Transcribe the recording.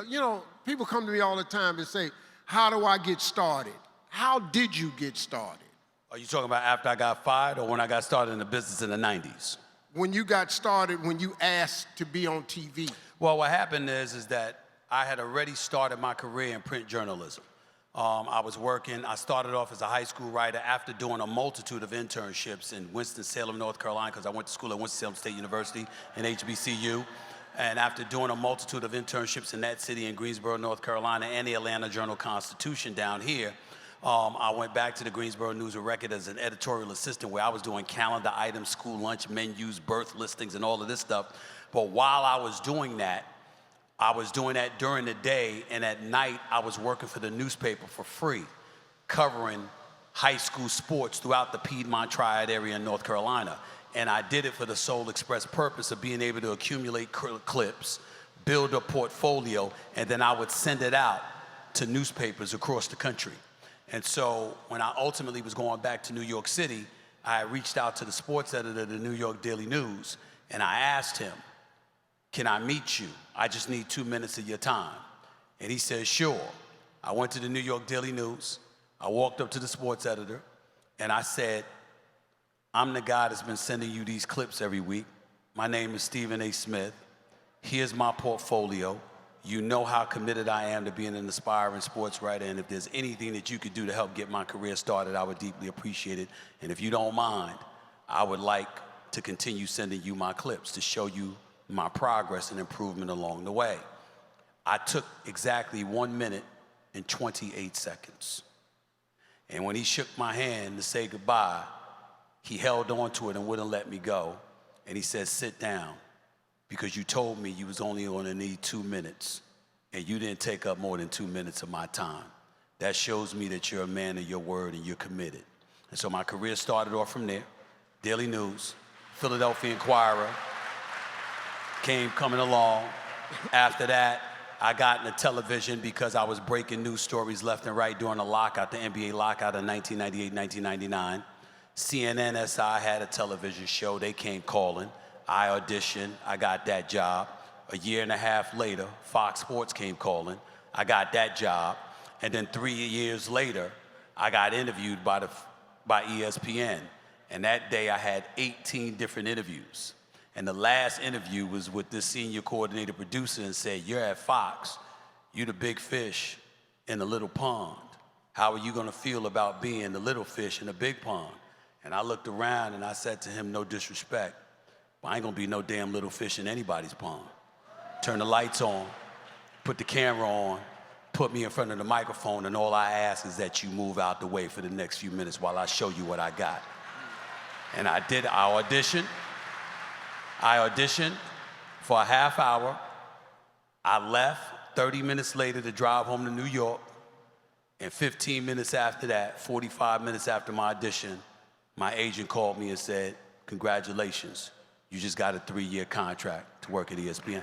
You know, people come to me all the time and say, how do I get started? How did you get started? Are you talking about after I got fired or when I got started in the business in the 90s? When you got started, when you asked to be on TV. Well, what happened is that I had already started my career in print journalism. I started off as a high school writer after doing a multitude of internships in Winston-Salem, North Carolina, because I went to school at Winston-Salem State University and HBCU. And after doing a multitude of internships in that city in Greensboro, North Carolina, and the Atlanta Journal-Constitution down here, I went back to the Greensboro News and Record as an editorial assistant where I was doing calendar items, school lunch menus, birth listings, and all of this stuff. But while I was doing that during the day, and at night I was working for the newspaper for free, covering high school sports throughout the Piedmont Triad area in North Carolina. And I did it for the sole express purpose of being able to accumulate clips, build a portfolio, and then I would send it out to newspapers across the country. And so when I ultimately was going back to New York City, I reached out to the sports editor of the New York Daily News, and I asked him, can I meet you? I just need 2 minutes of your time. And he said, sure. I went to the New York Daily News. I walked up to the sports editor, and I said, I'm the guy that's been sending you these clips every week. My name is Stephen A. Smith. Here's my portfolio. You know how committed I am to being an aspiring sports writer, and if there's anything that you could do to help get my career started, I would deeply appreciate it. And if you don't mind, I would like to continue sending you my clips to show you my progress and improvement along the way. I took exactly 1 minute and 28 seconds. And when he shook my hand to say goodbye, he held on to it and wouldn't let me go. And he said, sit down, because you told me you was only going to need 2 minutes, and you didn't take up more than 2 minutes of my time. That shows me that you're a man of your word and you're committed. And so my career started off from there. Daily News, Philadelphia Inquirer, coming along. After that, I got into television because I was breaking news stories left and right during the lockout, the NBA lockout of 1998, 1999. CNN SI had a television show. They came calling. I auditioned. I got that job. A year and a half later, Fox Sports came calling. I got that job. And then 3 years later, I got interviewed by ESPN. And that day, I had 18 different interviews. And the last interview was with this senior coordinator producer and said, you're at Fox. You're the big fish in the little pond. How are you going to feel about being the little fish in the big pond? And I looked around and I said to him, no disrespect, but I ain't gonna be no damn little fish in anybody's pond. Turn the lights on, put the camera on, put me in front of the microphone, and all I ask is that you move out the way for the next few minutes while I show you what I got. And I did. I auditioned for a half hour. I left 30 minutes later to drive home to New York. And 15 minutes after that, 45 minutes after my audition, my agent called me and said, congratulations, you just got a 3-year contract to work at ESPN.